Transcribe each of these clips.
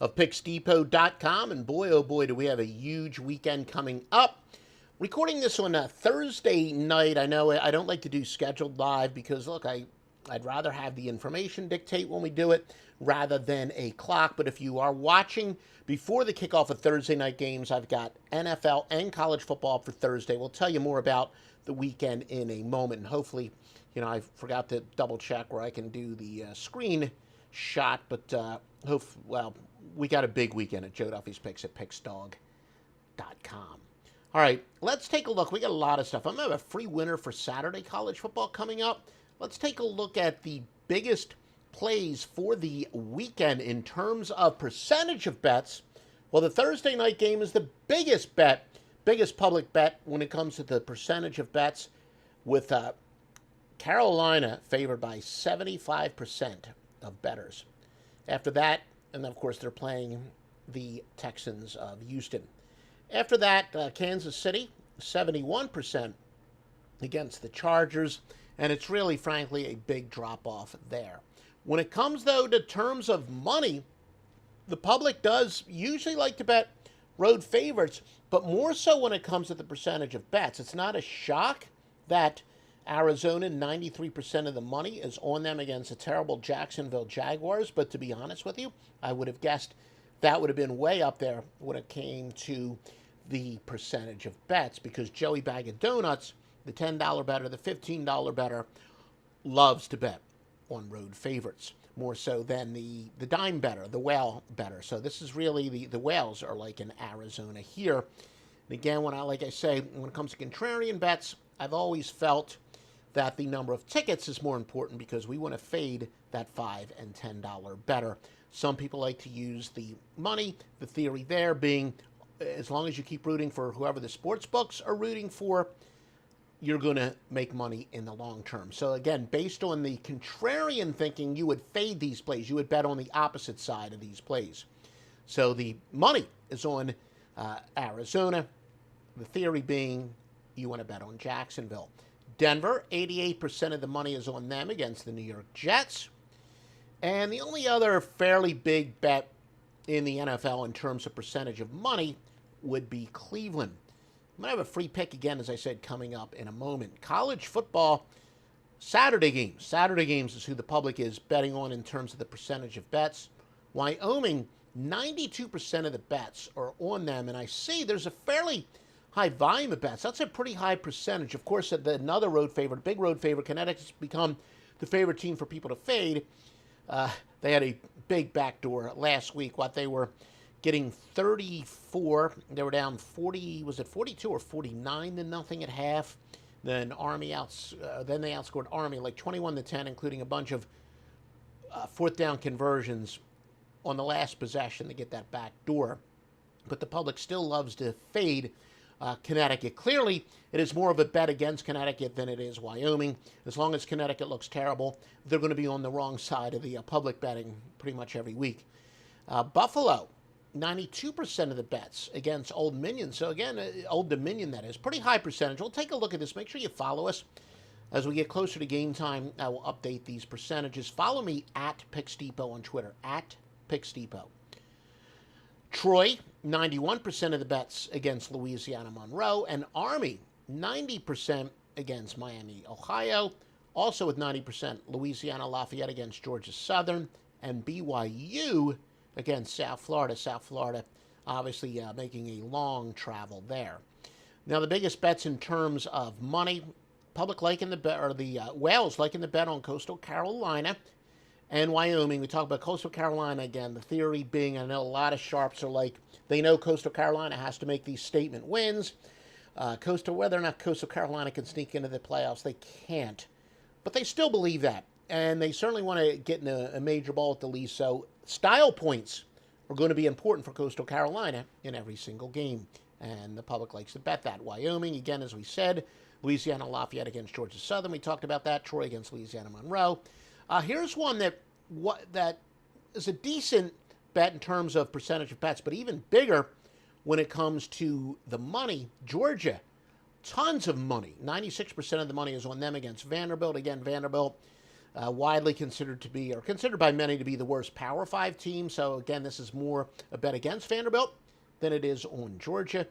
of PicksDepot.com. And boy, oh boy, do we have a huge weekend coming up. Recording this on a Thursday night. I know I don't like to do scheduled live because, look, I'd rather have the information dictate when we do it rather than a clock. But if you are watching before the kickoff of Thursday night games, I've got NFL and college football for Thursday. We'll tell you more about the weekend in a moment. And hopefully, I forgot to double check where I can do the screen shot. But, we got a big weekend at Joe Duffy's Picks at PicksDog.com. All right, let's take a look. We got a lot of stuff. I'm going to have a free winner for Saturday college football coming up. Let's take a look at the biggest plays for the weekend in terms of percentage of bets. Well, the Thursday night game is the biggest public bet when it comes to the percentage of bets, with Carolina favored by 75% of bettors. After that, and of course, they're playing the Texans of Houston. After that, Kansas City, 71% against the Chargers. And it's really, frankly, a big drop-off there. When it comes, though, to terms of money, the public does usually like to bet road favorites, but more so when it comes to the percentage of bets. It's not a shock that Arizona, 93% of the money is on them against the terrible Jacksonville Jaguars. But to be honest with you, I would have guessed that would have been way up there when it came to the percentage of bets, because Joey Bag of Donuts, the $10 better, the $15 better, loves to bet on road favorites more so than the dime better, the whale better. So this is really the whales are like in Arizona here. And again, like I say, when it comes to contrarian bets, I've always felt that the number of tickets is more important because we want to fade that $5 and $10 better. Some people like to use the money, the theory there being, as long as you keep rooting for whoever the sports books are rooting for, you're going to make money in the long term. So again, based on the contrarian thinking, you would fade these plays. You would bet on the opposite side of these plays. So the money is on Arizona. The theory being you want to bet on Jacksonville. Denver, 88% of the money is on them against the New York Jets. And the only other fairly big bet in the NFL in terms of percentage of money would be Cleveland. I'm going to have a free pick again, as I said, coming up in a moment. College football, Saturday games. Saturday games is who the public is betting on in terms of the percentage of bets. Wyoming, 92% of the bets are on them, and I see there's a fairly high volume of bets. That's a pretty high percentage. Of course, another road favorite, big road favorite, Connecticut's become the favorite team for people to fade. They had a big backdoor last week. They were getting 34. They were down 40, was it 42 or 49 to nothing at half. Then they outscored Army like 21-10, including a bunch of fourth down conversions on the last possession to get that back door. But the public still loves to fade Connecticut. Clearly, it is more of a bet against Connecticut than it is Wyoming. As long as Connecticut looks terrible, they're going to be on the wrong side of the public betting pretty much every week. Buffalo, 92% of the bets against Old Dominion. So again, Old Dominion, that is. Pretty high percentage. We'll take a look at this. Make sure you follow us. As we get closer to game time, I will update these percentages. Follow me at PicksDepot on Twitter, at PicksDepot. Troy, 91% of the bets against Louisiana Monroe, and Army, 90% against Miami, Ohio. Also with 90%, Louisiana Lafayette against Georgia Southern, and BYU against South Florida. South Florida, obviously making a long travel there. Now, the biggest bets in terms of money, public liking the bet, or the whales liking the bet on Coastal Carolina and Wyoming. We talk about Coastal Carolina again. The theory being, I know a lot of sharps are like, they know Coastal Carolina has to make these statement wins. Whether or not Coastal Carolina can sneak into the playoffs, they can't. But they still believe that. And they certainly want to get in a major ball at the least. So style points are going to be important for Coastal Carolina in every single game. And the public likes to bet that. Wyoming, again, as we said, Louisiana Lafayette against Georgia Southern. We talked about that. Troy against Louisiana Monroe. Here's one that is a decent bet in terms of percentage of bets, but even bigger when it comes to the money. Georgia, tons of money. 96% of the money is on them against Vanderbilt. Again, Vanderbilt widely considered to be, or considered by many to be, the worst Power 5 team. So again, this is more a bet against Vanderbilt than it is on Georgia.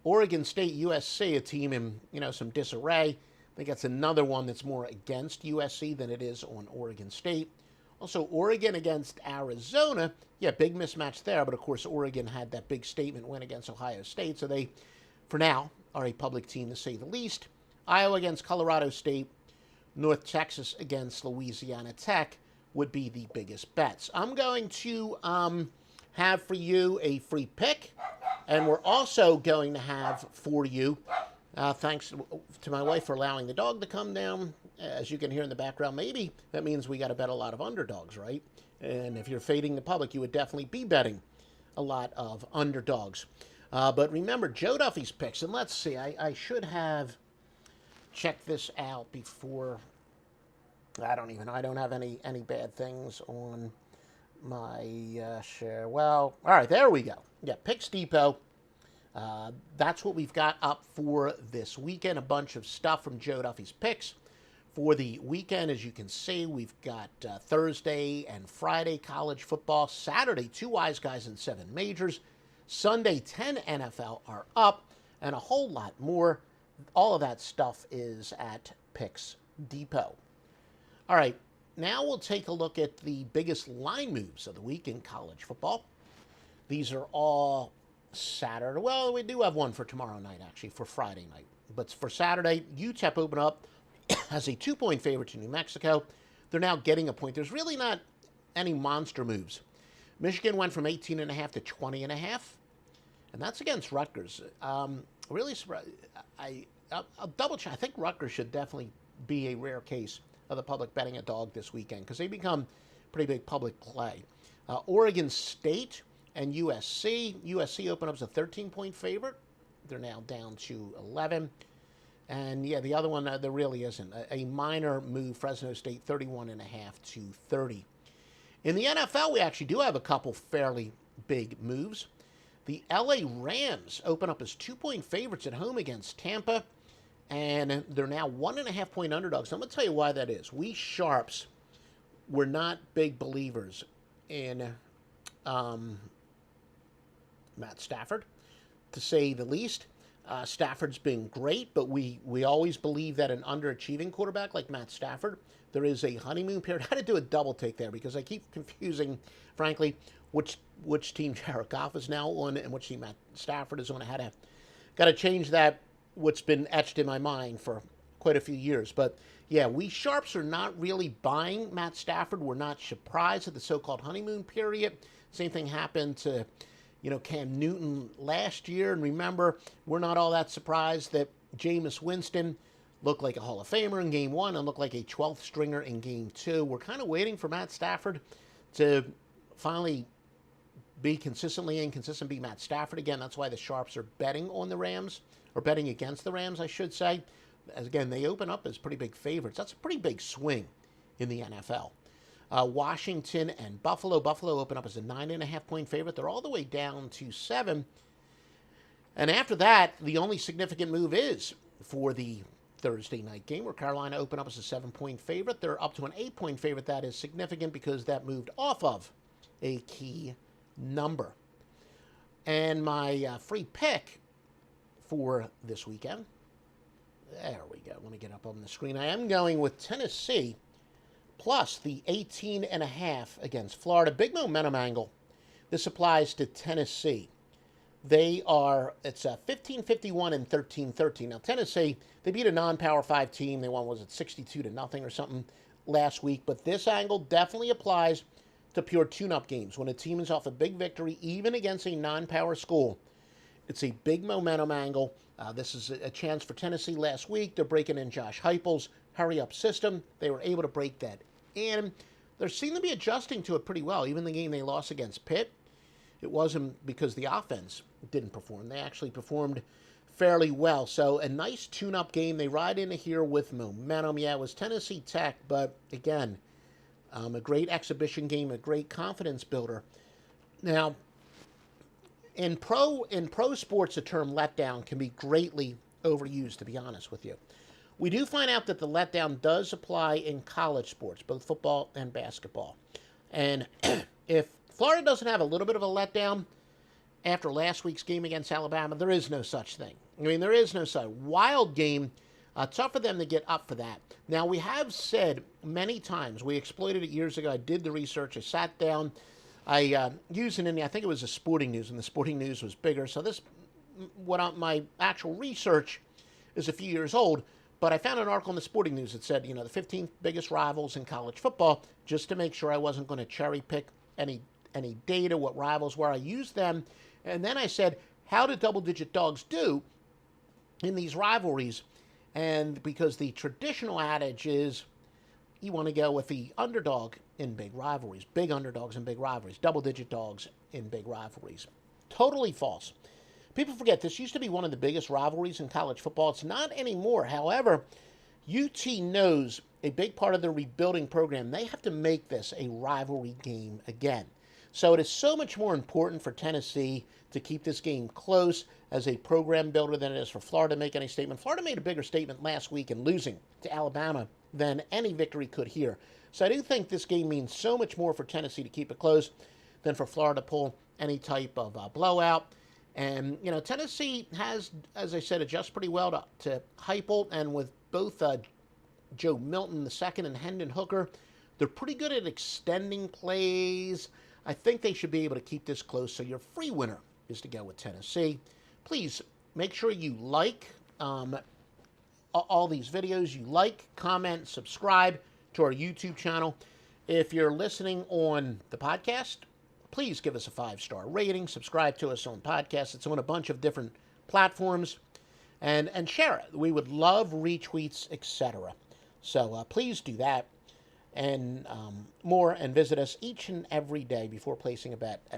Oregon State, USC, a team in some disarray. I think that's another one that's more against USC than it is on Oregon State. Also, Oregon against Arizona. Yeah, big mismatch there, but of course, Oregon had that big statement win against Ohio State, so they, for now, are a public team to say the least. Iowa against Colorado State. North Texas against Louisiana Tech would be the biggest bets. I'm going to have for you a free pick, and we're also going to have for you, thanks to my wife for allowing the dog to come down. As you can hear in the background, maybe that means we got to bet a lot of underdogs, right? And if you're fading the public, you would definitely be betting a lot of underdogs. But remember, Joe Duffy's picks, and let's see, I should have checked this out before. I don't have any bad things on my share. Well, all right, there we go. Yeah, Picks Depot. That's what we've got up for this weekend. A bunch of stuff from Joe Duffy's picks. For the weekend, as you can see, we've got Thursday and Friday college football. Saturday, 2 Wise Guys and 7 Majors. Sunday, 10 NFL are up, and a whole lot more. All of that stuff is at Picks Depot. All right, now we'll take a look at the biggest line moves of the week in college football. These are all Saturday. Well, we do have one for tomorrow night, actually, for Friday night. But for Saturday, UTEP open up as a 2-point favorite to New Mexico. They're now getting a point. There's really not any monster moves. Michigan went from 18.5 to 20.5, and that's against Rutgers. Really surprised. I'll double check. I think Rutgers should definitely be a rare case of the public betting a dog this weekend because they become pretty big public play. Oregon State and USC. USC open up as a 13-point favorite. They're now down to 11. And yeah, the other one, there really isn't. A minor move, Fresno State 31.5 to 30. In the NFL, we actually do have a couple fairly big moves. The LA Rams open up as 2-point favorites at home against Tampa, and they're now 1.5-point underdogs. I'm going to tell you why that is. We Sharps were not big believers in Matt Stafford, to say the least. Stafford's been great, but we always believe that an underachieving quarterback like Matt Stafford, there is a honeymoon period. I had to do a double take there because I keep confusing, frankly, which team Jared Goff is now on and which team Matt Stafford is on. I got to change that, what's been etched in my mind for quite a few years. But yeah, we Sharps are not really buying Matt Stafford. We're not surprised at the so-called honeymoon period. Same thing happened to Cam Newton last year. And remember, we're not all that surprised that Jameis Winston looked like a Hall of Famer in Game 1 and looked like a 12th stringer in Game 2. We're kind of waiting for Matt Stafford to finally be consistently inconsistent, be Matt Stafford again. That's why the Sharps are betting on the Rams, or betting against the Rams, I should say. As again, they open up as pretty big favorites. That's a pretty big swing in the NFL. Washington and Buffalo. Buffalo open up as a 9.5-point favorite. They're all the way down to 7. And after that, the only significant move is for the Thursday night game, where Carolina open up as a 7-point favorite. They're up to an 8-point favorite. That is significant because that moved off of a key number. And my free pick for this weekend, there we go. Let me get up on the screen. I am going with Tennessee plus the 18.5 against Florida. Big momentum angle. This applies to Tennessee. It's a 15-51 and 13-13. Now, Tennessee, they beat a non-Power 5 team. They won, 62-0 or something last week. But this angle definitely applies to pure tune-up games. When a team is off a big victory, even against a non-power school, it's a big momentum angle. This is a chance for Tennessee last week. They're breaking in Josh Heupel's hurry-up system. They were able to break that in. They seem to be adjusting to it pretty well. Even the game they lost against Pitt, it wasn't because the offense didn't perform. They actually performed fairly well. So a nice tune-up game. They ride into here with momentum. Yeah, it was Tennessee Tech, but again, a great exhibition game, a great confidence builder. Now, in pro sports, the term letdown can be greatly overused, to be honest with you. We do find out that the letdown does apply in college sports, both football and basketball. And if Florida doesn't have a little bit of a letdown after last week's game against Alabama, there is no such thing. I mean, there is no such wild game. Tough for them to get up for that. Now, we have said many times, we exploited it years ago. I did the research. I sat down. I used it in I think it was the Sporting News, and the Sporting News was bigger. So this, my actual research is a few years old, but I found an article in the Sporting News that said, the 15 biggest rivals in college football, just to make sure I wasn't going to cherry pick any data, what rivals were. I used them, and then I said, how do double-digit dogs do in these rivalries? And because the traditional adage is you want to go with the underdog in big rivalries, big underdogs in big rivalries, double-digit dogs in big rivalries. Totally false. People forget this used to be one of the biggest rivalries in college football. It's not anymore. However, UT knows a big part of their rebuilding program, they have to make this a rivalry game again. So it is so much more important for Tennessee to keep this game close as a program builder than it is for Florida to make any statement. Florida made a bigger statement last week in losing to Alabama than any victory could here. So I do think this game means so much more for Tennessee to keep it close than for Florida to pull any type of blowout. And, Tennessee has, as I said, adjusted pretty well to Heupel, and with both Joe Milton II and Hendon Hooker, they're pretty good at extending plays. I think they should be able to keep this close, so your free winner is to go with Tennessee. Please make sure you like all these videos. You like, comment, subscribe to our YouTube channel. If you're listening on the podcast, please give us a 5-star rating. Subscribe to us on podcasts. It's on a bunch of different platforms. And share it. We would love retweets, etc. So please do that and more, and visit us each and every day before placing a bet.